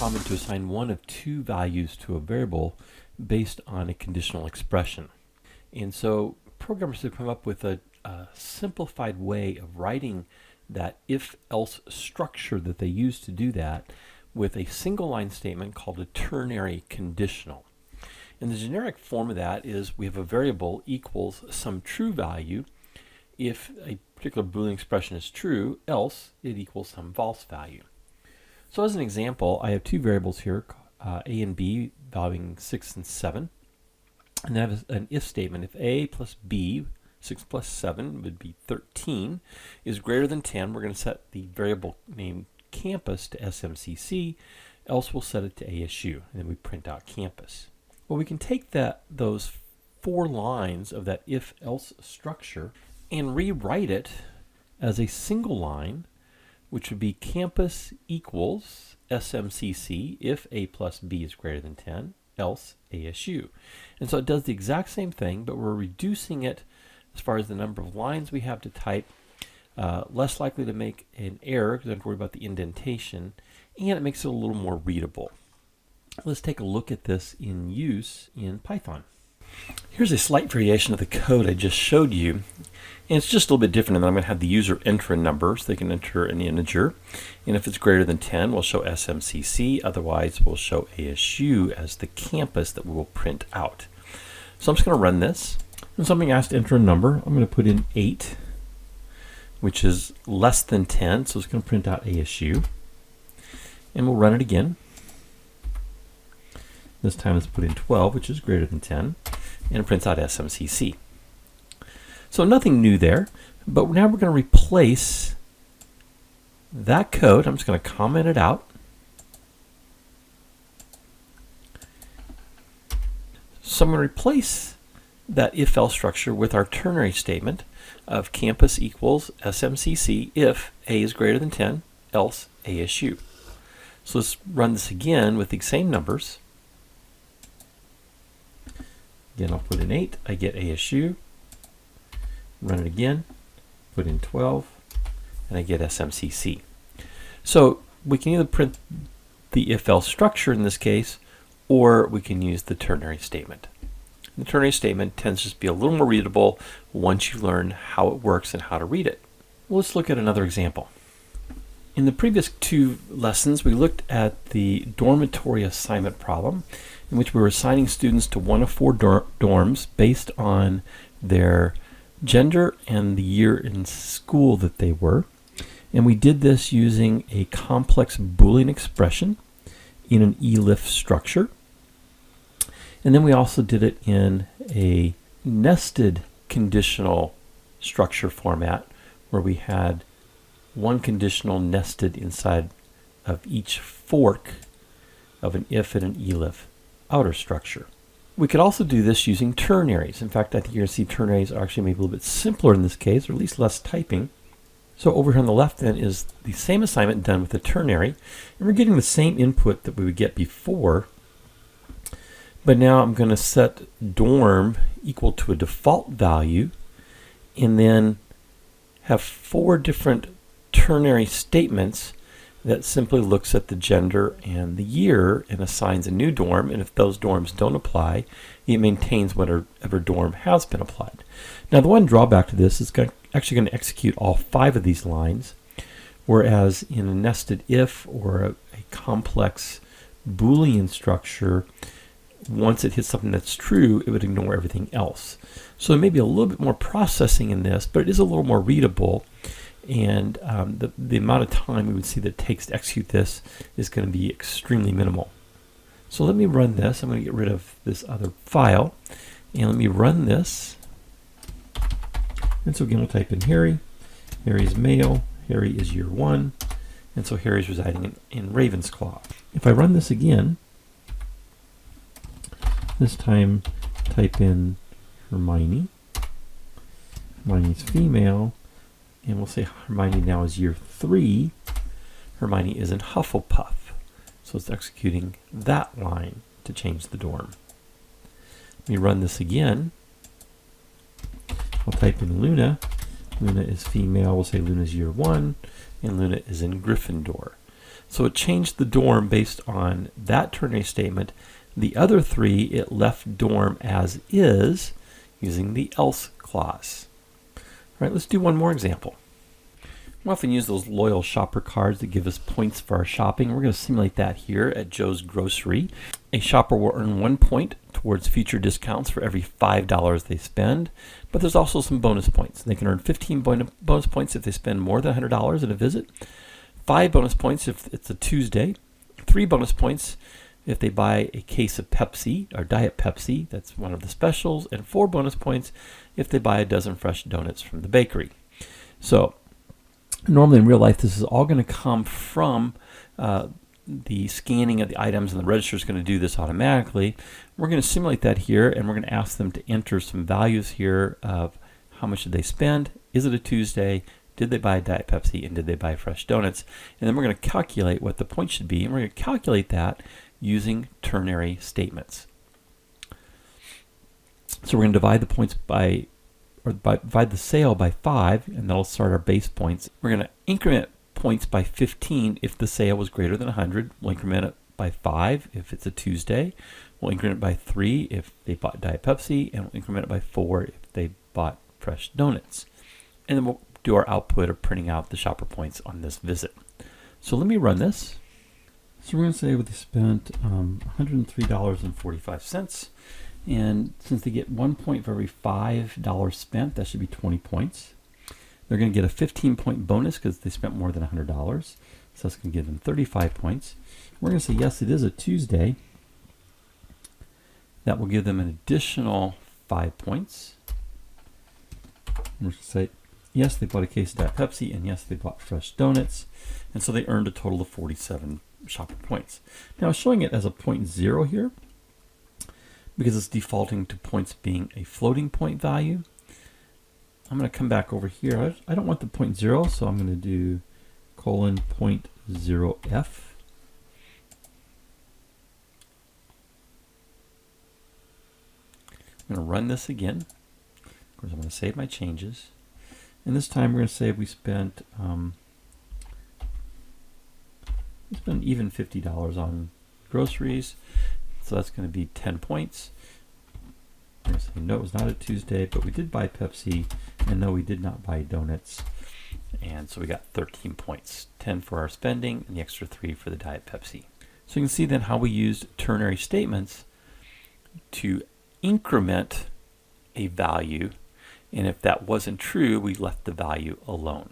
common to assign one of two values to a variable based on a conditional expression. And so programmers have come up with a simplified way of writing that if-else structure that they use to do that with a single line statement called a ternary conditional. And the generic form of that is we have a variable equals some true value. If a particular Boolean expression is true, else it equals some false value. So as an example, I have two variables here, a and b, valuing 6 and 7. And then I have an if statement. If a plus b, 6 plus 7 would be 13, is greater than 10, we're going to set the variable named campus to SMCC, else we'll set it to ASU, and then we print out campus. Well, we can take those 4 lines of that if-else structure and rewrite it as a single line, which would be campus equals SMCC if a plus b is greater than 10, else ASU. And so it does the exact same thing, but we're reducing it as far as the number of lines we have to type, less likely to make an error because I don't have to worry about the indentation, and it makes it a little more readable. Let's take a look at this in use in Python. Here's a slight variation of the code I just showed you, and it's just a little bit different. And I'm going to have the user enter a number, so they can enter an integer, and if it's greater than 10, we'll show SMCC, otherwise we'll show ASU as the campus that we will print out. So I'm just going to run this, and so I'm being asked to enter a number. I'm going to put in 8, which is less than 10, so it's going to print out ASU, and we'll run it again. This time let's put in 12, which is greater than 10, and it prints out SMCC. So nothing new there, but now we're going to replace that code. I'm just going to comment it out. So I'm going to replace that if-else structure with our ternary statement of campus equals SMCC if a is greater than 10, else ASU. So let's run this again with the same numbers. Again, I'll put in 8, I get ASU, run it again, put in 12, and I get SMCC. So we can either print the if-else structure in this case, or we can use the ternary statement. The ternary statement tends to just be a little more readable once you learn how it works and how to read it. Well, let's look at another example. In the previous 2 lessons, we looked at the dormitory assignment problem, in which we were assigning students to one of 4 dorms based on their gender and the year in school that they were. And we did this using a complex Boolean expression in an elif structure. And then we also did it in a nested conditional structure format, where we had one conditional nested inside of each fork of an if and an elif outer structure. We could also do this using ternaries. In fact, I think you're going to see ternaries are actually maybe a little bit simpler in this case, or at least less typing. So over here on the left then is the same assignment done with a ternary, and we're getting the same input that we would get before, but now I'm going to set dorm equal to a default value, and then have 4 different ternary statements that simply looks at the gender and the year and assigns a new dorm, and if those dorms don't apply, it maintains whatever dorm has been applied. Now the one drawback to this is actually going to execute all 5 of these lines, whereas in a nested if or a complex Boolean structure, once it hits something that's true, it would ignore everything else. So there may be a little bit more processing in this, but it is a little more readable. And the amount of time we would see that it takes to execute this is going to be extremely minimal. So let me run this. I'm going to get rid of this other file, and let me run this. And so again, we'll type in Harry. Harry is male. Harry is year 1. And so Harry is residing in Ravensclaw. If I run this again, this time type in Hermione. Hermione's female. And we'll say Hermione now is year 3. Hermione is in Hufflepuff. So it's executing that line to change the dorm. Let me run this again. I'll type in Luna. Luna is female. We'll say Luna's year 1. And Luna is in Gryffindor. So it changed the dorm based on that ternary statement. The other three, it left dorm as is using the else clause. All right, let's do one more example. We often use those loyal shopper cards that give us points for our shopping. We're going to simulate that here at Joe's Grocery. A shopper will earn 1 point towards future discounts for every $5 they spend, but there's also some bonus points. They can earn 15 bonus points if they spend more than $100 at a visit, 5 bonus points if it's a Tuesday, 3 bonus points if they buy a case of Pepsi or Diet Pepsi, that's one of the specials, and 4 bonus points if they buy a dozen fresh donuts from the bakery. So normally in real life, this is all going to come from the scanning of the items, and the register is going to do this automatically. We're going to simulate that here, and we're going to ask them to enter some values here of how much did they spend, is it a Tuesday, did they buy a Diet Pepsi, and did they buy fresh donuts? And then we're going to calculate what the point should be, and we're going to calculate that using ternary statements. So we're going to divide the points by, or divide the sale by 5, and that'll start our base points. We're going to increment points by 15 if the sale was greater than 100. We'll increment it by 5 if it's a Tuesday. We'll increment it by 3 if they bought Diet Pepsi, and we'll increment it by 4 if they bought fresh donuts. And then we'll do our output of printing out the shopper points on this visit. So let me run this. So we're going to say they spent $103.45. And since they get 1 point for every $5 spent, that should be 20 points. They're going to get a 15-point bonus because they spent more than $100. So that's going to give them 35 points. We're going to say, yes, it is a Tuesday. That will give them an additional 5 points. And we're going to say, yes, they bought a case of Diet Pepsi, and yes, they bought fresh donuts. And so they earned a total of 47 shopper points. Now, I'm showing it as a 0.0 here because it's defaulting to points being a floating point value. I'm going to come back over here. I don't want the 0.0, so I'm going to do colon 0.0f. I'm going to run this again. Of course, I'm going to save my changes. And this time we're going to say we spent even $50 on groceries. So that's going to be 10 points. We're going to say, no, it was not a Tuesday, but we did buy Pepsi, and no, we did not buy donuts. And so we got 13 points, 10 for our spending, and the extra 3 for the Diet Pepsi. So you can see then how we used ternary statements to increment a value, and if that wasn't true, we left the value alone.